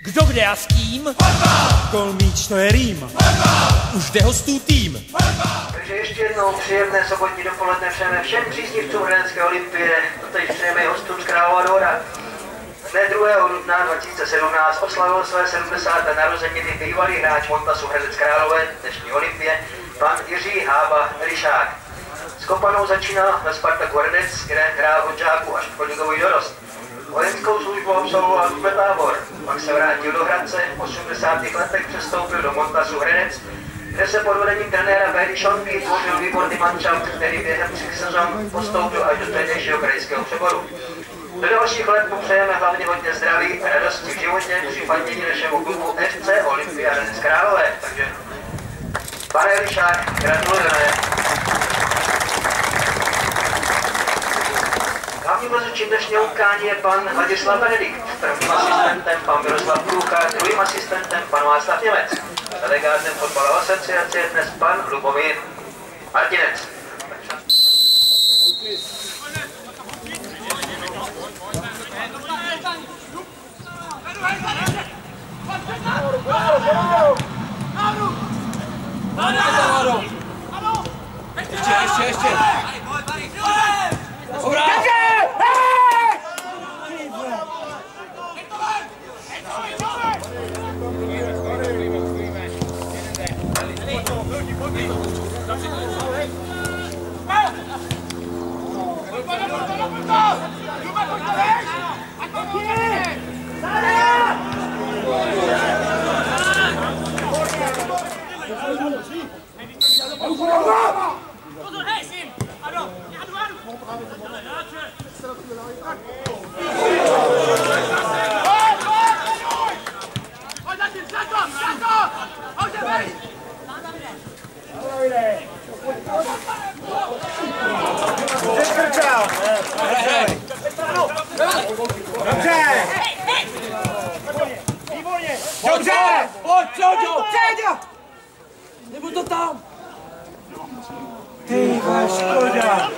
Kdo kde a s kým? Gol míč, to je rým. Už jde hostů tým. Takže ještě jednou příjemné sobotní dopoledne přejeme všem příznivcům Hradecké olympie. Totež přejeme hostům z Králova Dvora. Dne 2. dubna 2017 oslavil své 70. narozeniny bývalý hráč Montasu Hradec Králové dnešní olympie, pan Jiří Hába Ryšák. S kopanou začínal ve Spartaku Hradec, kde hrál od žáků až po ligový dorost. Vojenskou službu absolvoval v Tábor, pak se vrátil do Hradce, v 80. letech přestoupil do Montasu Hradec, kde se pod vedením trenéra Béry Šonky tvořil výborný manšaft, který během 3 sezon postoupil až do tehdejšího krajského přeboru. Do dalších let mu přejeme hlavně hodně zdraví a radosti v životě při fandění našemu klubu FC Olympia Hradec Králové. Takže, pane Ryšák, gratulujeme. Hlavním rozhodčím dnešního utkání je pan Ladislav Benedikt, prvním asistentem pan Miroslav Průcha, druhým asistentem pan Václav Němec. Delegátem fotbalové asociace je dnes pan Lubomír Martinec. Ještě. Nebo to tam! Ty škoda!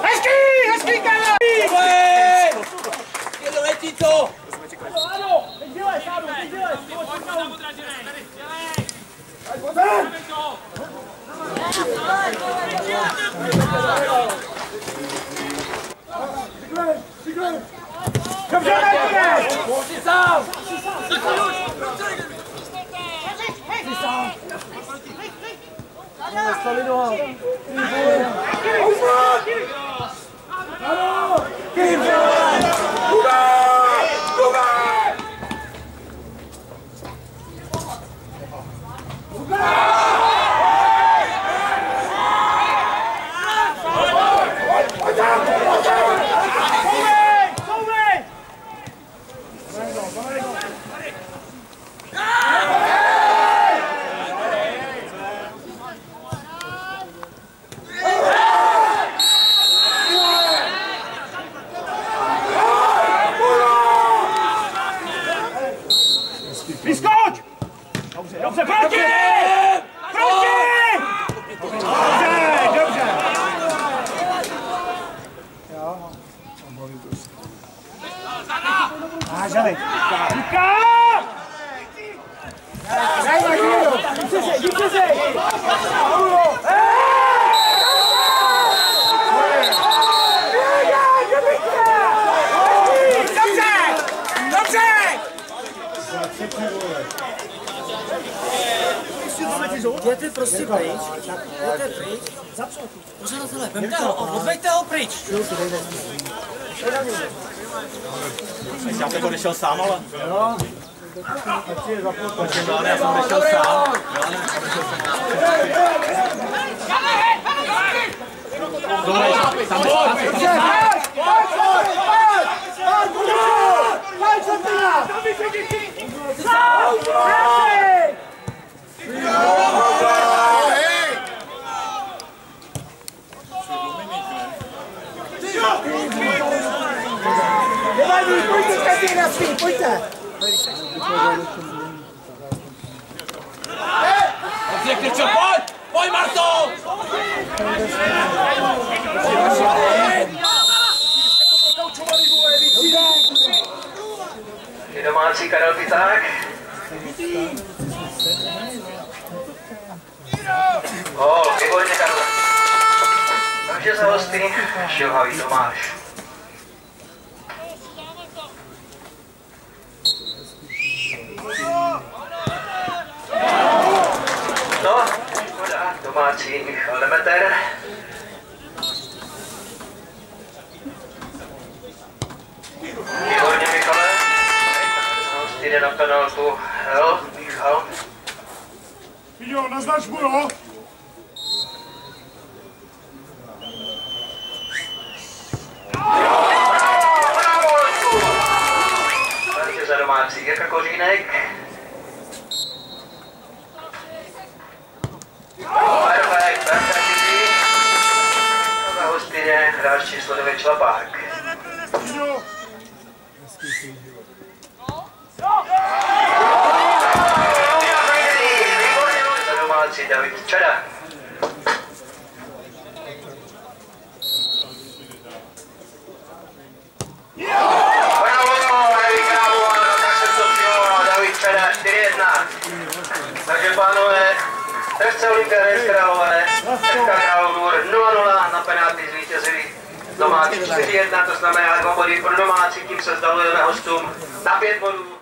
Hezký, Karel! Jedu, letí to! Sádu, teď dělej! Dobře, Jsi sám! Vyskoč! Dobře, proti! Dobře! Jo. Želi. Luka! Daj na chvíli! Díky si! Jděte prostě pryč. Pořadatelé, vemte ho, odveďte ho pryč. Já bych odešel sám, ale... Jo. Já jsem odešel sám. Pojďte! Dobře, Krčo, pojď, Marto! domácí Karel Piták. Výborně Karel. Takže za hosty Šilhavý Tomáš. No, škoda, domácí Michal Demeter. Výborně Michale. Hosty jde na penaltu. Hel, Michal. Jo, naznač mu, jo? Takže za domácí Jirka Kořínek. Perfekt, perfekt. Za hostině hráč číslo 9 Šlapák. Za domácí David Čeda. Takže pánové, FC Olympia Hradec Králové, FK Králov Dvůr 0-0 na penalty zvítězili domácí 4-1, to znamená 2 body pro domácí, tím se vzdalujeme hostům na 5 bodů.